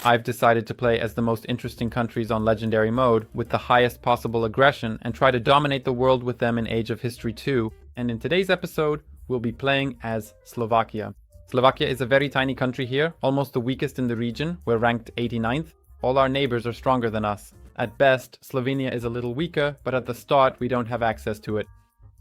I've decided to play as the most interesting countries on Legendary mode with the highest possible aggression and try to dominate the world with them in Age of History 2. And in today's episode, we'll be playing as Slovakia. Slovakia is a very tiny country here, almost the weakest in the region. We're ranked 89th. All our neighbors are stronger than us. At best, Slovenia is a little weaker, but at the start we don't have access to it.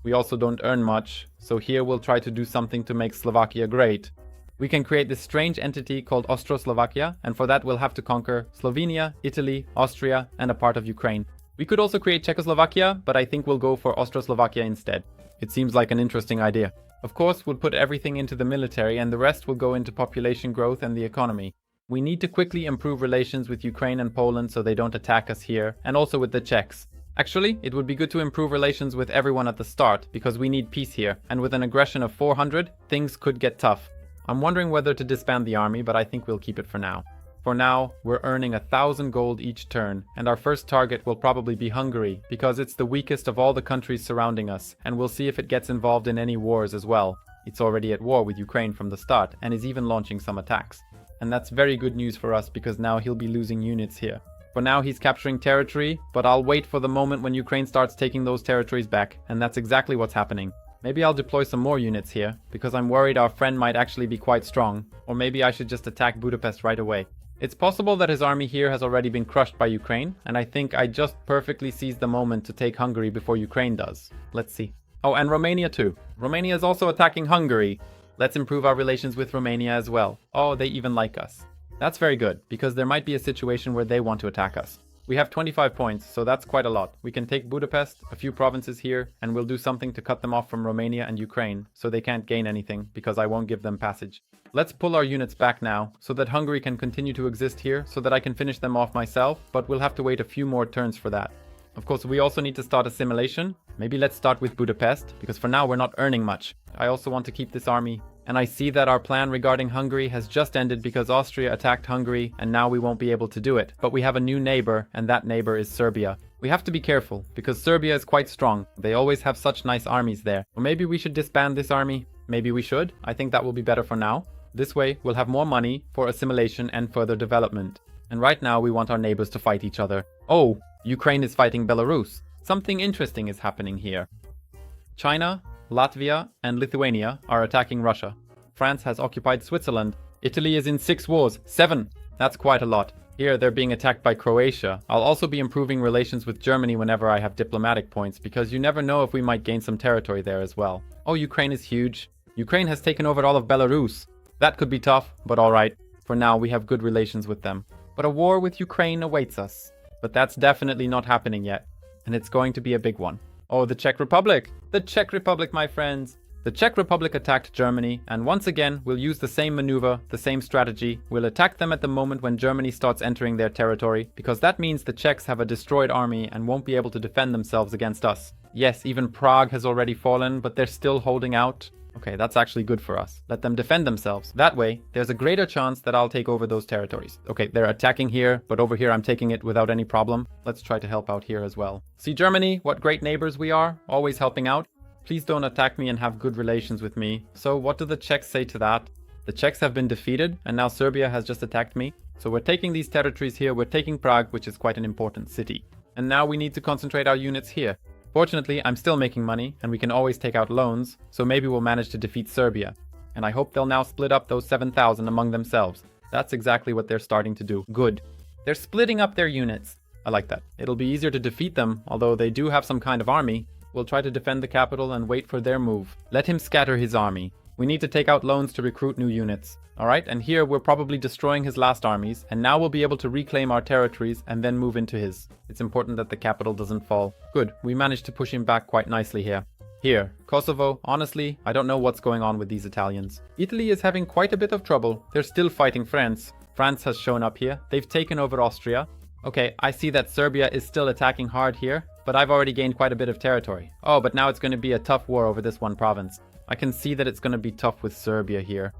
We also don't earn much, so here we'll try to do something to make Slovakia great. We can create this strange entity called Austro-Slovakia, and for that we'll have to conquer Slovenia, Italy, Austria, and a part of Ukraine. We could also create Czechoslovakia, but I think we'll go for Austro-Slovakia instead. It seems like an interesting idea. Of course, we'll put everything into the military, and the rest will go into population growth and the economy. We need to quickly improve relations with Ukraine and Poland so they don't attack us here, and also with the Czechs. Actually, it would be good to improve relations with everyone at the start, because we need peace here, and with an aggression of 400, things could get tough. I'm wondering whether to disband the army, but I think we'll keep it for now. For now, we're earning 1,000 gold each turn, and our first target will probably be Hungary, because it's the weakest of all the countries surrounding us, and we'll see if it gets involved in any wars as well. It's already at war with Ukraine from the start, and is even launching some attacks. And that's very good news for us, because now he'll be losing units here. For now, he's capturing territory, but I'll wait for the moment when Ukraine starts taking those territories back, and that's exactly what's happening. Maybe I'll deploy some more units here, because I'm worried our friend might actually be quite strong, or maybe I should just attack Budapest right away. It's possible that his army here has already been crushed by Ukraine, and I think I just perfectly seized the moment to take Hungary before Ukraine does. Let's see. Oh, and Romania too. Romania is also attacking Hungary. Let's improve our relations with Romania as well. Oh, they even like us. That's very good, because there might be a situation where they want to attack us. We have 25 points, so that's quite a lot. We can take Budapest, a few provinces here, and we'll do something to cut them off from Romania and Ukraine, so they can't gain anything, because I won't give them passage. Let's pull our units back now, so that Hungary can continue to exist here, so that I can finish them off myself, but we'll have to wait a few more turns for that. Of course, we also need to start assimilation. Maybe let's start with Budapest, because for now we're not earning much. I also want to keep this army. And I see that our plan regarding Hungary has just ended because Austria attacked Hungary and now we won't be able to do it. But we have a new neighbor, and that neighbor is Serbia. We have to be careful, because Serbia is quite strong. They always have such nice armies there. Or maybe we should disband this army. Maybe we should. I think that will be better for now. This way, we'll have more money for assimilation and further development. And right now, we want our neighbors to fight each other. Oh, Ukraine is fighting Belarus. Something interesting is happening here. China, Latvia, and Lithuania are attacking Russia. France has occupied Switzerland. Italy is in 6 wars. 7! That's quite a lot. Here, they're being attacked by Croatia. I'll also be improving relations with Germany whenever I have diplomatic points, because you never know if we might gain some territory there as well. Oh, Ukraine is huge. Ukraine has taken over all of Belarus. That could be tough, but alright. For now, we have good relations with them. But a war with Ukraine awaits us. But that's definitely not happening yet. And it's going to be a big one. Oh, the Czech Republic! The Czech Republic, my friends! The Czech Republic attacked Germany, and once again, we'll use the same maneuver, the same strategy. We'll attack them at the moment when Germany starts entering their territory, because that means the Czechs have a destroyed army and won't be able to defend themselves against us. Yes, even Prague has already fallen, but they're still holding out. Okay, that's actually good for us. Let them defend themselves. That way, there's a greater chance that I'll take over those territories. Okay, they're attacking here, but over here I'm taking it without any problem. Let's try to help out here as well. See, Germany, what great neighbors we are, always helping out. Please don't attack me and have good relations with me. So what do the Czechs say to that? The Czechs have been defeated, and now Serbia has just attacked me. So we're taking these territories here. We're taking Prague, which is quite an important city. And now we need to concentrate our units here. Fortunately, I'm still making money, and we can always take out loans, so maybe we'll manage to defeat Serbia. And I hope they'll now split up those 7,000 among themselves. That's exactly what they're starting to do. Good. They're splitting up their units. I like that. It'll be easier to defeat them, although they do have some kind of army. We'll try to defend the capital and wait for their move. Let him scatter his army. We need to take out loans to recruit new units. Alright, and here we're probably destroying his last armies, and now we'll be able to reclaim our territories and then move into his. It's important that the capital doesn't fall. Good, we managed to push him back quite nicely here. Here, Kosovo, honestly, I don't know what's going on with these Italians. Italy is having quite a bit of trouble. They're still fighting France. France has shown up here. They've taken over Austria. Okay, I see that Serbia is still attacking hard here, but I've already gained quite a bit of territory. Oh, but now it's going to be a tough war over this one province. I can see that it's going to be tough with Serbia here.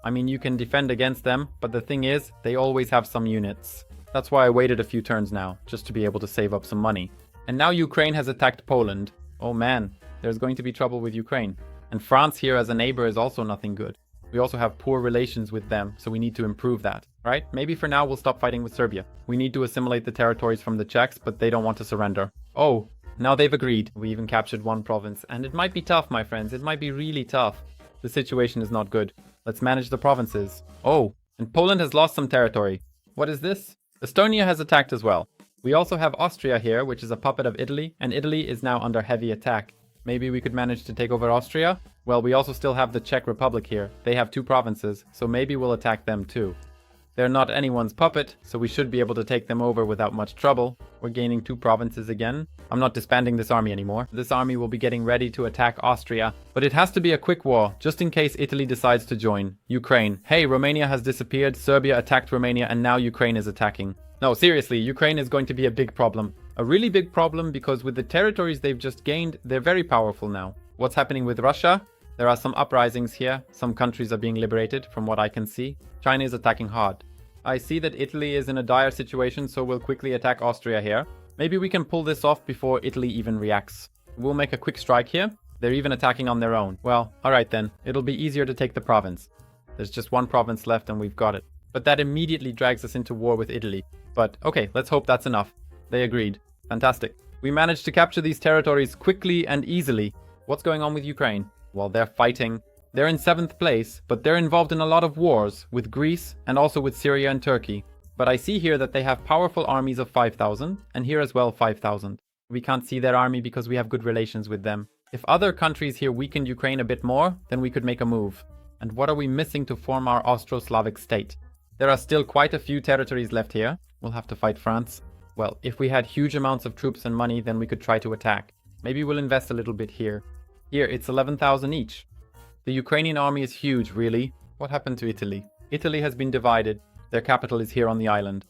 I mean, you can defend against them, but the thing is, they always have some units. That's why I waited a few turns now, just to be able to save up some money. And now Ukraine has attacked Poland. Oh man, there's going to be trouble with Ukraine. And France here as a neighbor is also nothing good. We also have poor relations with them, so we need to improve that. Right? Maybe for now we'll stop fighting with Serbia. We need to assimilate the territories from the Czechs, but they don't want to surrender. Oh, now they've agreed. We even captured one province, and it might be tough, my friends. It might be really tough. The situation is not good. Let's manage the provinces. Oh, and Poland has lost some territory. What is this? Estonia has attacked as well. We also have Austria here, which is a puppet of Italy, and Italy is now under heavy attack. Maybe we could manage to take over Austria? Well, we also still have the Czech Republic here. They have 2 provinces, so maybe we'll attack them too. They're not anyone's puppet, so we should be able to take them over without much trouble. We're gaining 2 provinces again. I'm not disbanding this army anymore. This army will be getting ready to attack Austria. But it has to be a quick war, just in case Italy decides to join. Ukraine. Hey, Romania has disappeared, Serbia attacked Romania, and now Ukraine is attacking. No, seriously, Ukraine is going to be a big problem. A really big problem because with the territories they've just gained, they're very powerful now. What's happening with Russia? There are some uprisings here. Some countries are being liberated, from what I can see. China is attacking hard. I see that Italy is in a dire situation, so we'll quickly attack Austria here. Maybe we can pull this off before Italy even reacts. We'll make a quick strike here. They're even attacking on their own. Well, alright then. It'll be easier to take the province. There's just 1 province left and we've got it. But that immediately drags us into war with Italy. But okay, let's hope that's enough. They agreed. Fantastic. We managed to capture these territories quickly and easily. What's going on with Ukraine? Well, they're fighting. They're in 7th place, but they're involved in a lot of wars with Greece and also with Syria and Turkey. But I see here that they have powerful armies of 5,000 and here as well 5,000. We can't see their army because we have good relations with them. If other countries here weakened Ukraine a bit more, then we could make a move. And what are we missing to form our Austro-Slavic state? There are still quite a few territories left here. We'll have to fight France. Well, if we had huge amounts of troops and money, then we could try to attack. Maybe we'll invest a little bit here. Here, it's 11,000 each. The Ukrainian army is huge, really. What happened to Italy? Italy has been divided. Their capital is here on the island.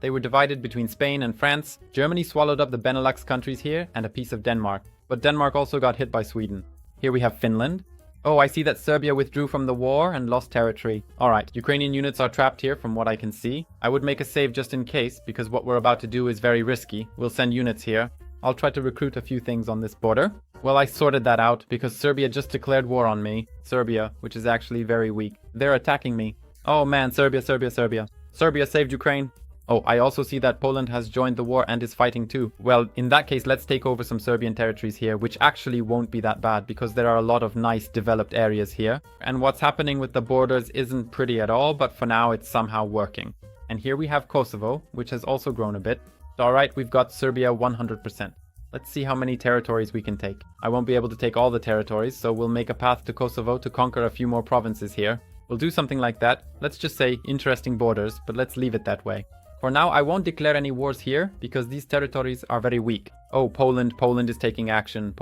They were divided between Spain and France. Germany swallowed up the Benelux countries here and a piece of Denmark. But Denmark also got hit by Sweden. Here we have Finland. Oh, I see that Serbia withdrew from the war and lost territory. Alright, Ukrainian units are trapped here from what I can see. I would make a save just in case, because what we're about to do is very risky. We'll send units here. I'll try to recruit a few things on this border. Well, I sorted that out because Serbia just declared war on me. Serbia, which is actually very weak. They're attacking me. Oh man, Serbia. Serbia saved Ukraine. Oh, I also see that Poland has joined the war and is fighting too. Well, in that case, let's take over some Serbian territories here, which actually won't be that bad because there are a lot of nice developed areas here. And what's happening with the borders isn't pretty at all, but for now it's somehow working. And here we have Kosovo, which has also grown a bit. Alright, we've got Serbia 100%. Let's see how many territories we can take. I won't be able to take all the territories, so we'll make a path to Kosovo to conquer a few more provinces here. We'll do something like that. Let's just say interesting borders, but let's leave it that way. For now, I won't declare any wars here, because these territories are very weak. Oh, Poland is taking action,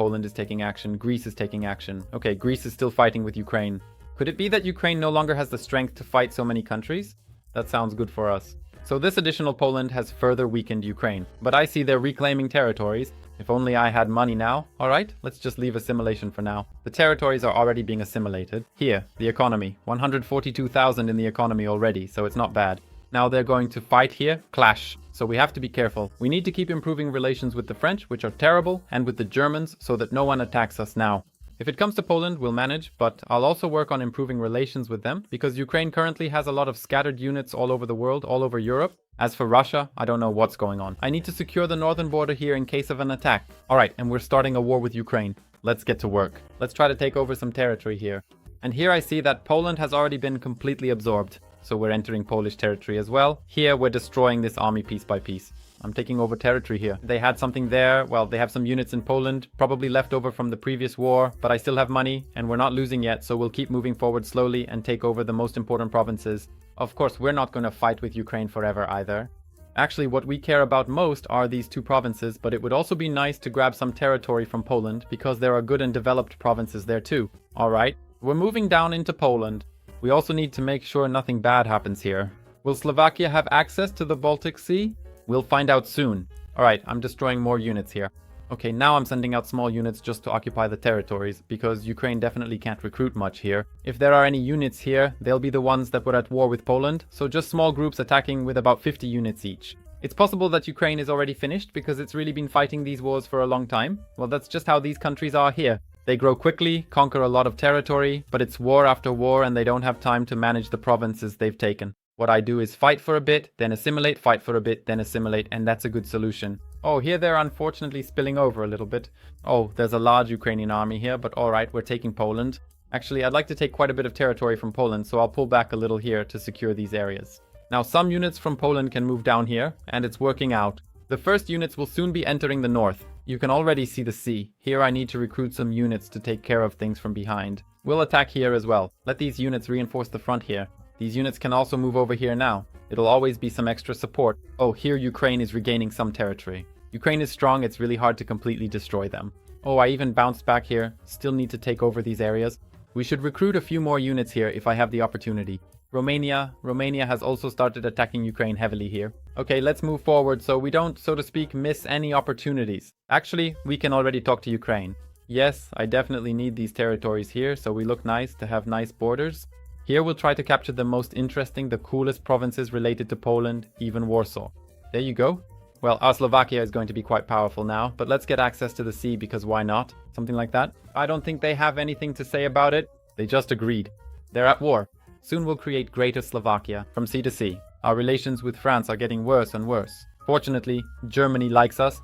Greece is taking action. Okay, Greece is still fighting with Ukraine. Could it be that Ukraine no longer has the strength to fight so many countries? That sounds good for us. So this additional Poland has further weakened Ukraine, but I see they're reclaiming territories. If only I had money now. Alright, let's just leave assimilation for now. The territories are already being assimilated. Here, the economy. 142,000 in the economy already, so it's not bad. Now they're going to fight here, clash. So we have to be careful. We need to keep improving relations with the French, which are terrible, and with the Germans, so that no one attacks us now. If it comes to Poland, we'll manage, but I'll also work on improving relations with them, because Ukraine currently has a lot of scattered units all over the world, all over Europe. As for Russia, I don't know what's going on. I need to secure the northern border here in case of an attack. Alright, and we're starting a war with Ukraine. Let's get to work. Let's try to take over some territory here. And here I see that Poland has already been completely absorbed. So we're entering Polish territory as well. Here we're destroying this army piece by piece. I'm taking over territory here. They had something there. Well, they have some units in Poland, probably left over from the previous war, but I still have money and we're not losing yet, so we'll keep moving forward slowly and take over the most important provinces. Of course, we're not going to fight with Ukraine forever either. Actually, what we care about most are these 2 provinces, but it would also be nice to grab some territory from Poland because there are good and developed provinces there too. Alright, we're moving down into Poland. We also need to make sure nothing bad happens here. Will Slovakia have access to the Baltic Sea? We'll find out soon. Alright, I'm destroying more units here. Okay, now I'm sending out small units just to occupy the territories, because Ukraine definitely can't recruit much here. If there are any units here, they'll be the ones that were at war with Poland, so just small groups attacking with about 50 units each. It's possible that Ukraine is already finished because it's really been fighting these wars for a long time. Well, that's just how these countries are here. They grow quickly, conquer a lot of territory, but it's war after war and they don't have time to manage the provinces they've taken. What I do is fight for a bit, then assimilate, fight for a bit, then assimilate, and that's a good solution. Oh, here they're unfortunately spilling over a little bit. Oh, there's a large Ukrainian army here, but alright, we're taking Poland. Actually, I'd like to take quite a bit of territory from Poland, so I'll pull back a little here to secure these areas. Now, some units from Poland can move down here, and it's working out. The first units will soon be entering the north. You can already see the sea. Here I need to recruit some units to take care of things from behind. We'll attack here as well. Let these units reinforce the front here. These units can also move over here now. It'll always be some extra support. Oh, here Ukraine is regaining some territory. Ukraine is strong, it's really hard to completely destroy them. Oh, I even bounced back here. Still need to take over these areas. We should recruit a few more units here if I have the opportunity. Romania has also started attacking Ukraine heavily here. Okay, let's move forward so we don't, so to speak, miss any opportunities. Actually, we can already talk to Ukraine. Yes, I definitely need these territories here so we look nice to have nice borders. Here we'll try to capture the most interesting, the coolest provinces related to Poland, even Warsaw. There you go. Well, our Slovakia is going to be quite powerful now, but let's get access to the sea because why not? Something like that. I don't think they have anything to say about it. They just agreed. They're at war. Soon we'll create Greater Slovakia from sea to sea. Our relations with France are getting worse and worse. Fortunately, Germany likes us.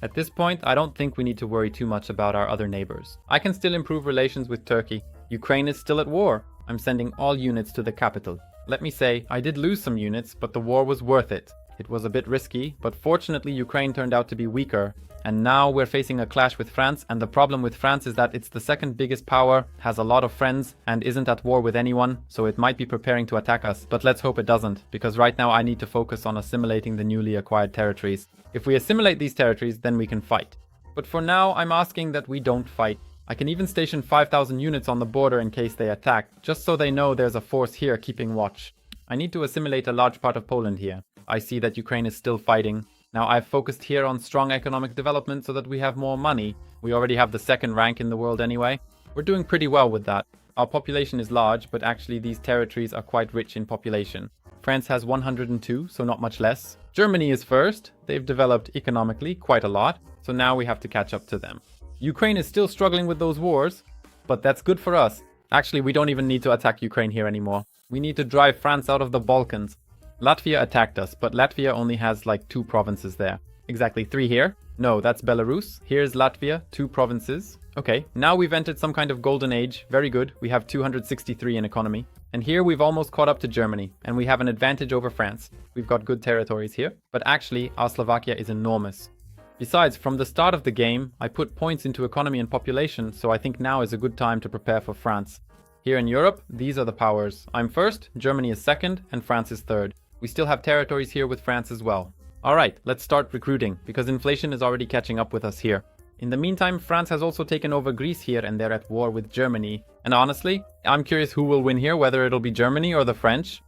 At this point, I don't think we need to worry too much about our other neighbors. I can still improve relations with Turkey. Ukraine is still at war. I'm sending all units to the capital. Let me say, I did lose some units, but the war was worth it. It was a bit risky, but fortunately Ukraine turned out to be weaker. And now we're facing a clash with France, and the problem with France is that it's the second biggest power, has a lot of friends, and isn't at war with anyone, so it might be preparing to attack us. But let's hope it doesn't, because right now I need to focus on assimilating the newly acquired territories. If we assimilate these territories, then we can fight. But for now, I'm asking that we don't fight. I can even station 5,000 units on the border in case they attack, just so they know there's a force here keeping watch. I need to assimilate a large part of Poland here. I see that Ukraine is still fighting. Now I've focused here on strong economic development so that we have more money. We already have the second rank in the world anyway. We're doing pretty well with that. Our population is large, but actually these territories are quite rich in population. France has 102, so not much less. Germany is first. They've developed economically quite a lot, so now we have to catch up to them. Ukraine is still struggling with those wars, but that's good for us. Actually, we don't even need to attack Ukraine here anymore. We need to drive France out of the Balkans. Latvia attacked us, but Latvia only has like 2 provinces there. Exactly, 3 here. No, that's Belarus. Here's Latvia, 2 provinces. Okay, now we've entered some kind of golden age. Very good. We have 263 in economy. And here we've almost caught up to Germany, and we have an advantage over France. We've got good territories here, but actually our Slovakia is enormous. Besides, from the start of the game, I put points into economy and population, so I think now is a good time to prepare for France. Here in Europe, these are the powers. I'm first, Germany is second, and France is third. We still have territories here with France as well. Alright, let's start recruiting, because inflation is already catching up with us here. In the meantime, France has also taken over Greece here and they're at war with Germany. And honestly, I'm curious who will win here, whether it'll be Germany or the French.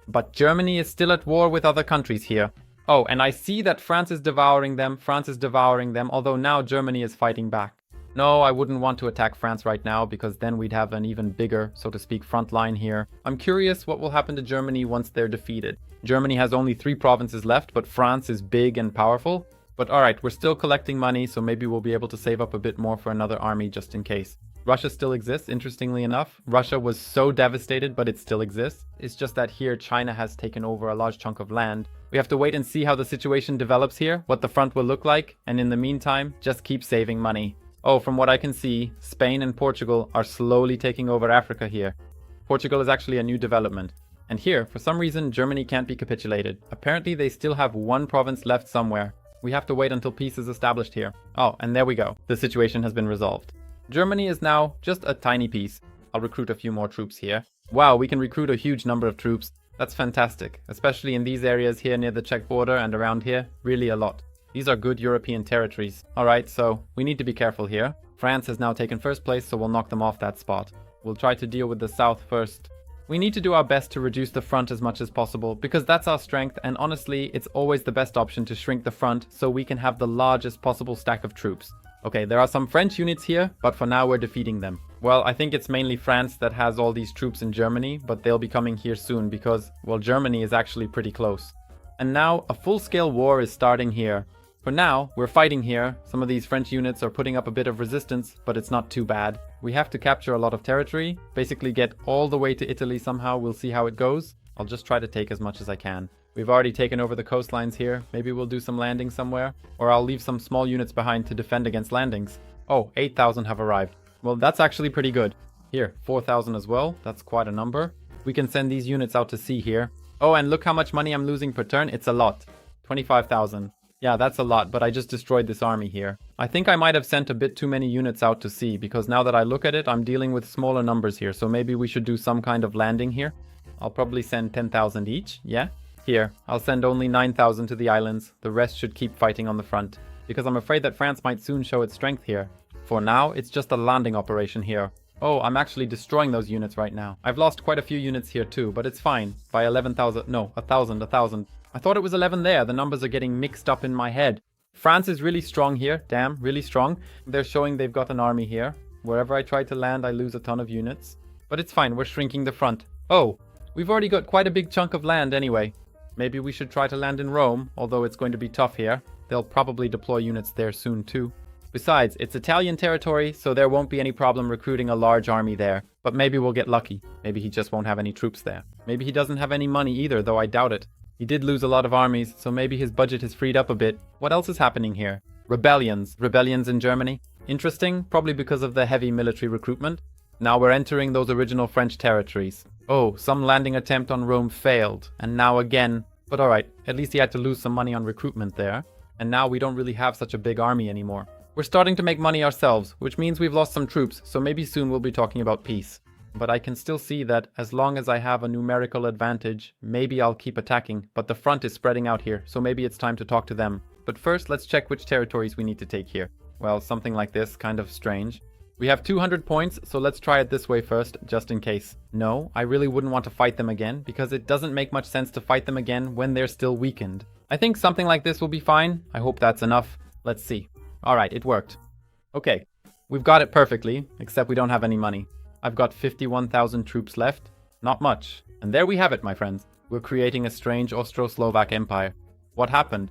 But Germany is still at war with other countries here. Oh, and I see that France is devouring them, although now Germany is fighting back. No, I wouldn't want to attack France right now, because then we'd have an even bigger, so to speak, front line here. I'm curious what will happen to Germany once they're defeated. Germany has only 3 provinces left, but France is big and powerful. But alright, we're still collecting money, so maybe we'll be able to save up a bit more for another army just in case. Russia still exists, interestingly enough. Russia was so devastated, but it still exists. It's just that here China has taken over a large chunk of land. We have to wait and see how the situation develops here, what the front will look like, and in the meantime, just keep saving money. Oh, from what I can see, Spain and Portugal are slowly taking over Africa here. Portugal is actually a new development. And here, for some reason, Germany can't be capitulated. Apparently they still have 1 province left somewhere. We have to wait until peace is established here. Oh, and there we go. The situation has been resolved. Germany is now just a tiny piece. I'll recruit a few more troops here. Wow, we can recruit a huge number of troops. That's fantastic, especially in these areas here near the Czech border and around here. Really a lot. These are good European territories. Alright, so we need to be careful here. France has now taken first place, so we'll knock them off that spot. We'll try to deal with the south first. We need to do our best to reduce the front as much as possible, because that's our strength, and honestly, it's always the best option to shrink the front so we can have the largest possible stack of troops. Okay, there are some French units here, but for now we're defeating them. Well, I think it's mainly France that has all these troops in Germany, but they'll be coming here soon because, well, Germany is actually pretty close. And now a full-scale war is starting here. For now, we're fighting here. Some of these French units are putting up a bit of resistance, but it's not too bad. We have to capture a lot of territory, basically get all the way to Italy somehow. We'll see how it goes. I'll just try to take as much as I can. We've already taken over the coastlines here. Maybe we'll do some landing somewhere, or I'll leave some small units behind to defend against landings. Oh, 8,000 have arrived. Well, that's actually pretty good. Here, 4,000 as well. That's quite a number. We can send these units out to sea here. Oh, and look how much money I'm losing per turn. It's a lot. 25,000. Yeah, that's a lot, but I just destroyed this army here. I think I might have sent a bit too many units out to sea, because now that I look at it, I'm dealing with smaller numbers here. So maybe we should do some kind of landing here. I'll probably send 10,000 each, yeah? Here, I'll send only 9,000 to the islands. The rest should keep fighting on the front, because I'm afraid that France might soon show its strength here. For now, it's just a landing operation here. Oh, I'm actually destroying those units right now. I've lost quite a few units here too, but it's fine. By 11,000, no, 1,000. I thought it was 11 there. The numbers are getting mixed up in my head. France is really strong here. Damn, really strong. They're showing they've got an army here. Wherever I try to land, I lose a ton of units. But it's fine, we're shrinking the front. Oh, we've already got quite a big chunk of land anyway. Maybe we should try to land in Rome, although it's going to be tough here. They'll probably deploy units there soon too. Besides, it's Italian territory, so there won't be any problem recruiting a large army there. But maybe we'll get lucky. Maybe he just won't have any troops there. Maybe he doesn't have any money either, though I doubt it. He did lose a lot of armies, so maybe his budget has freed up a bit. What else is happening here? Rebellions. Rebellions in Germany. Interesting, probably because of the heavy military recruitment. Now we're entering those original French territories. Oh, some landing attempt on Rome failed. And now again. But alright, at least he had to lose some money on recruitment there. And now we don't really have such a big army anymore. We're starting to make money ourselves, which means we've lost some troops, so maybe soon we'll be talking about peace. But I can still see that as long as I have a numerical advantage, maybe I'll keep attacking. But the front is spreading out here, so maybe it's time to talk to them. But first, let's check which territories we need to take here. Well, something like this, kind of strange. We have 200 points, so let's try it this way first, just in case. No, I really wouldn't want to fight them again, because it doesn't make much sense to fight them again when they're still weakened. I think something like this will be fine. I hope that's enough. Let's see. Alright, it worked. Okay, we've got it perfectly, except we don't have any money. I've got 51,000 troops left. Not much. And there we have it, my friends. We're creating a strange Austro-Slovak empire. What happened?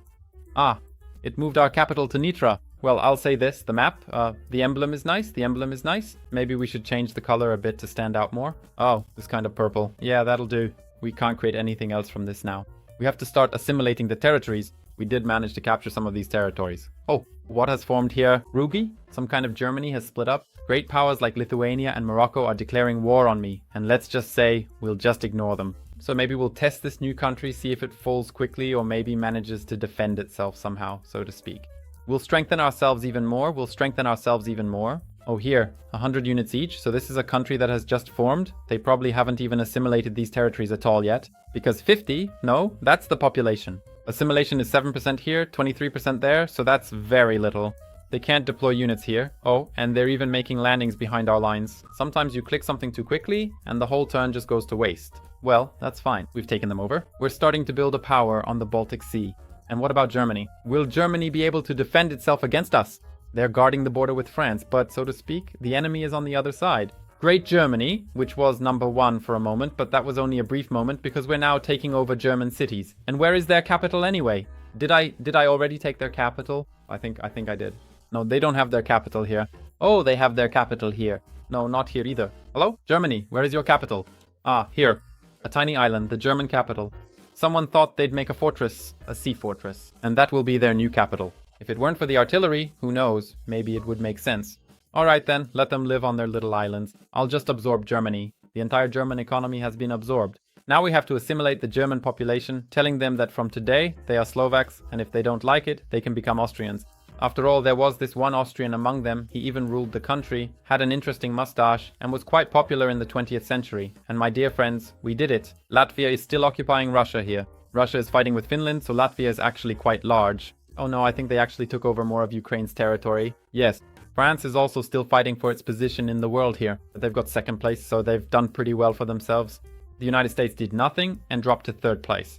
Ah, it moved our capital to Nitra. Well, I'll say this, the map, the emblem is nice, Maybe we should change the color a bit to stand out more. Oh, this kind of purple. Yeah, that'll do. We can't create anything else from this now. We have to start assimilating the territories. We did manage to capture some of these territories. Oh, what has formed here? Rugi? Some kind of Germany has split up. Great powers like Lithuania and Morocco are declaring war on me. And let's just say, we'll just ignore them. So maybe we'll test this new country, see if it falls quickly or maybe manages to defend itself somehow, so to speak. We'll strengthen ourselves even more. Oh, here, 100 units each. So this is a country that has just formed. They probably haven't even assimilated these territories at all yet. Because 50, no, that's the population. Assimilation is 7% here, 23% there, so that's very little. They can't deploy units here. Oh, and they're even making landings behind our lines. Sometimes you click something too quickly, and the whole turn just goes to waste. Well, that's fine. We've taken them over. We're starting to build a power on the Baltic Sea. And what about Germany? Will Germany be able to defend itself against us? They're guarding the border with France, but so to speak, the enemy is on the other side. Great Germany, which was number one for a moment, but that was only a brief moment because we're now taking over German cities. And where is their capital anyway? Did I already take their capital? I think I did. No, they don't have their capital here. Oh, they have their capital here. No, not here either. Hello? Germany, where is your capital? Ah, here. A tiny island, the German capital. Someone thought they'd make a fortress, a sea fortress, and that will be their new capital. If it weren't for the artillery, who knows, maybe it would make sense. Alright then, let them live on their little islands. I'll just absorb Germany. The entire German economy has been absorbed. Now we have to assimilate the German population, telling them that from today they are Slovaks, and if they don't like it, they can become Austrians. After all, there was this one Austrian among them, he even ruled the country, had an interesting mustache, and was quite popular in the 20th century. And my dear friends, we did it. Latvia is still occupying Russia here. Russia is fighting with Finland, so Latvia is actually quite large. Oh no, I think they actually took over more of Ukraine's territory. Yes, France is also still fighting for its position in the world here. But they've got second place, so they've done pretty well for themselves. The United States did nothing and dropped to third place.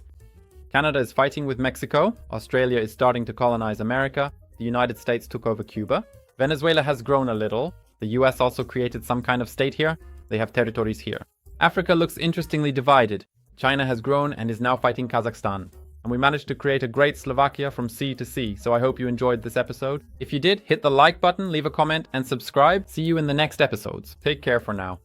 Canada is fighting with Mexico. Australia is starting to colonize America. The United States took over Cuba. Venezuela has grown a little. The US also created some kind of state here. They have territories here. Africa looks interestingly divided. China has grown and is now fighting Kazakhstan. and we managed to create a great Slovakia from sea to sea, so I hope you enjoyed this episode. If you did, hit the like button, leave a comment, and subscribe. See you in the next episodes. Take care for now.